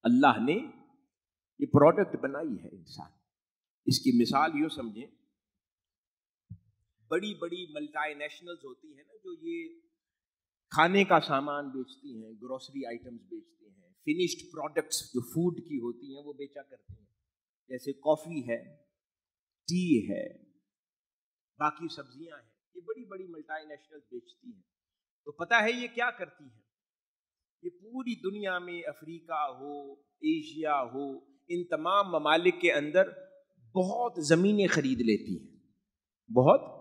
اللہ نے یہ پروڈکٹ بنائی ہے انسان. اس کی مثال یوں سمجھیں، بڑی بڑی ملٹی نیشنلز ہوتی ہیں نا جو یہ کھانے کا سامان بیچتی ہیں، گروسری آئٹمز بیچتی ہیں، فنشڈ پروڈکٹس جو فوڈ کی ہوتی ہیں وہ بیچا کرتے ہیں، جیسے کافی ہے، ٹی ہے، باقی سبزیاں ہیں، یہ بڑی بڑی ملٹی نیشنلز بیچتی ہیں. تو پتہ ہے یہ کیا کرتی ہیں؟ یہ پوری دنیا میں افریقہ ہو، ایشیا ہو، ان تمام ممالک کے اندر بہت زمینیں خرید لیتی ہیں، بہت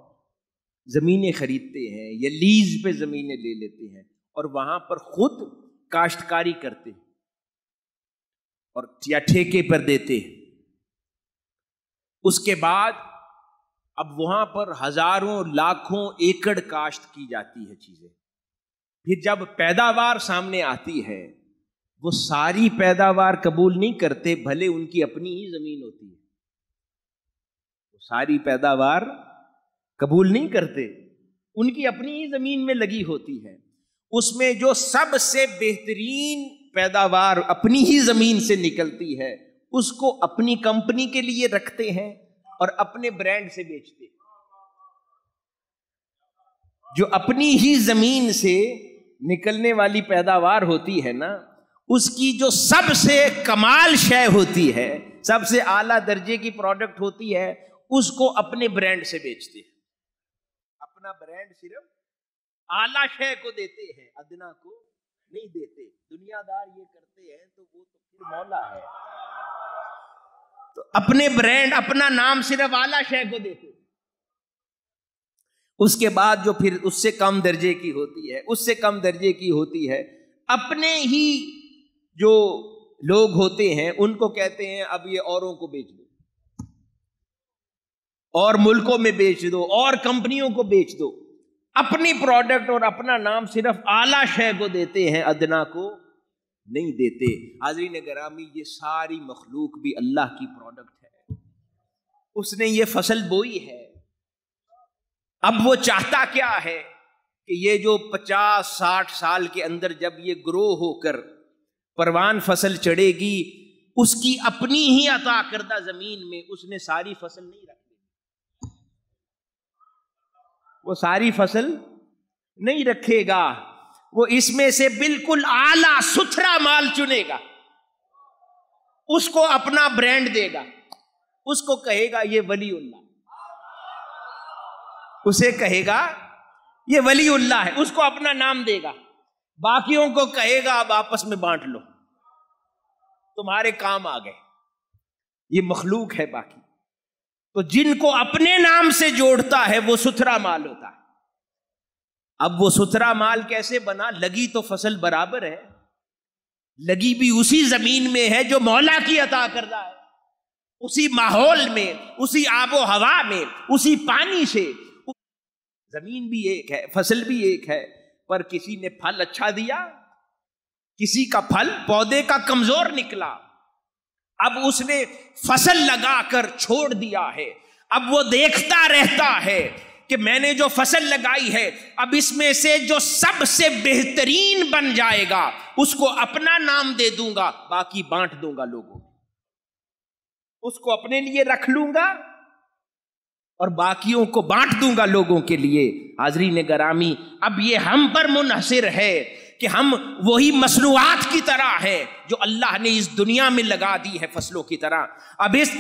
زمینیں خریدتے ہیں یا لیز پہ زمینیں لے لیتے ہیں اور وہاں پر خود کاشتکاری کرتے ہیں اور یا ٹھیکے پر دیتے ہیں. اس کے بعد اب وہاں پر ہزاروں لاکھوں ایکڑ کاشت کی جاتی ہے چیزیں. پھر جب پیداوار سامنے آتی ہے وہ ساری پیداوار قبول نہیں کرتے، بھلے ان کی اپنی ہی زمین ہوتی ہے، وہ ساری پیداوار قبول نہیں کرتے، ان کی اپنی ہی زمین میں لگی ہوتی ہے. اس میں جو سب سے بہترین پیداوار اپنی ہی زمین سے نکلتی ہے اس کو اپنی کمپنی کے لیے رکھتے ہیں اور اپنے برانڈ سے بیچتے ہیں. جو اپنی ہی زمین سے نکلنے والی پیداوار ہوتی ہے نا، اس کی جو سب سے کمال شے ہوتی ہے، سب سے اعلیٰ درجے کی پروڈکٹ ہوتی ہے، اس کو اپنے برانڈ سے بیچتے ہیں. اپنا برانڈ صرف اعلیٰ شے کو دیتے ہیں، ادنا کو نہیں دیتے. دنیا دار یہ کرتے ہیں تو وہ تو پھر مولا ہے. تو اپنے برانڈ، اپنا نام صرف اعلیٰ شے کو دیتے. اس کے بعد جو پھر اس سے کم درجے کی ہوتی ہے، اس سے کم درجے کی ہوتی ہے، اپنے ہی جو لوگ ہوتے ہیں ان کو کہتے ہیں اب یہ اوروں کو بیچ دو، اور ملکوں میں بیچ دو، اور کمپنیوں کو بیچ دو. اپنی پروڈکٹ اور اپنا نام صرف اعلیٰ شے کو دیتے ہیں، ادنا کو نہیں دیتے. حاضرین گرامی، یہ ساری مخلوق بھی اللہ کی پروڈکٹ ہے. اس نے یہ فصل بوئی ہے. اب وہ چاہتا کیا ہے کہ یہ جو 50-60 سال کے اندر جب یہ گرو ہو کر پروان فصل چڑھے گی، اس کی اپنی ہی عطا کردہ زمین میں اس نے ساری فصل نہیں رکھی، وہ ساری فصل نہیں رکھے گا. وہ اس میں سے بالکل اعلیٰ ستھرا مال چنے گا، اس کو اپنا برانڈ دے گا، اس کو کہے گا یہ ولی اللہ، اسے کہے گا یہ ولی اللہ ہے، اس کو اپنا نام دے گا. باقیوں کو کہے گا اب آپس میں بانٹ لو، تمہارے کام آ گئے. یہ مخلوق ہے باقی. تو جن کو اپنے نام سے جوڑتا ہے وہ ستھرا مال ہوتا ہے. اب وہ ستھرا مال کیسے بنا؟ لگی تو فصل برابر ہے، لگی بھی اسی زمین میں ہے جو مولا کی عطا کردہ ہے، اسی ماحول میں، اسی آب و ہوا میں، اسی پانی سے. زمین بھی ایک ہے، فصل بھی ایک ہے، پر کسی نے پھل اچھا دیا، کسی کا پھل پودے کا کمزور نکلا. اب اس نے فصل لگا کر چھوڑ دیا ہے. اب وہ دیکھتا رہتا ہے کہ میں نے جو فصل لگائی ہے اب اس میں سے جو سب سے بہترین بن جائے گا اس کو اپنا نام دے دوں گا، باقی بانٹ دوں گا لوگوں کو. اس کو اپنے لیے رکھ لوں گا اور باقیوں کو بانٹ دوں گا لوگوں کے لیے. حاضرین گرامی، اب یہ ہم پر منحصر ہے کہ ہم وہی مصنوعات کی طرح ہیں جو اللہ نے اس دنیا میں لگا دی ہے فصلوں کی طرح. اب اس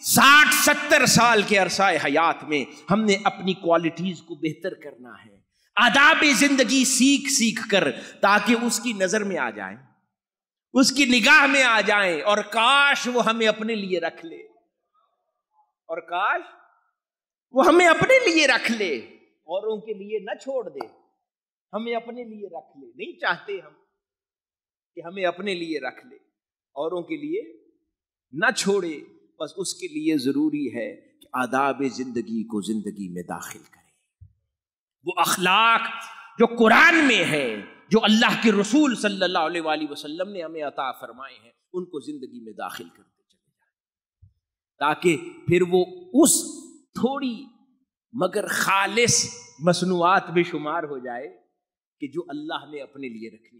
60-70 سال کے عرصہ حیات میں ہم نے اپنی کوالٹیز کو بہتر کرنا ہے، آداب زندگی سیکھ سیکھ کر، تاکہ اس کی نظر میں آ جائیں، اس کی نگاہ میں آ جائیں، اور کاش وہ ہمیں اپنے لیے رکھ لے، اور کاش وہ ہمیں اپنے لیے رکھ لے، اوروں کے لیے نہ چھوڑ دے، ہمیں اپنے لیے رکھ لے. نہیں چاہتے ہم کہ ہمیں اپنے لیے رکھ لے، اوروں کے لیے نہ چھوڑے. بس اس کے لیے ضروری ہے کہ آداب زندگی کو زندگی میں داخل کرے. وہ اخلاق جو قرآن میں ہے، جو اللہ کے رسول صلی اللہ علیہ وآلہ وسلم نے ہمیں عطا فرمائے ہیں، ان کو زندگی میں داخل کرتے چلے جائیں، تاکہ پھر وہ اس تھوڑی مگر خالص مصنوعات میں شمار ہو جائے کہ جو اللہ نے اپنے لیے رکھنی.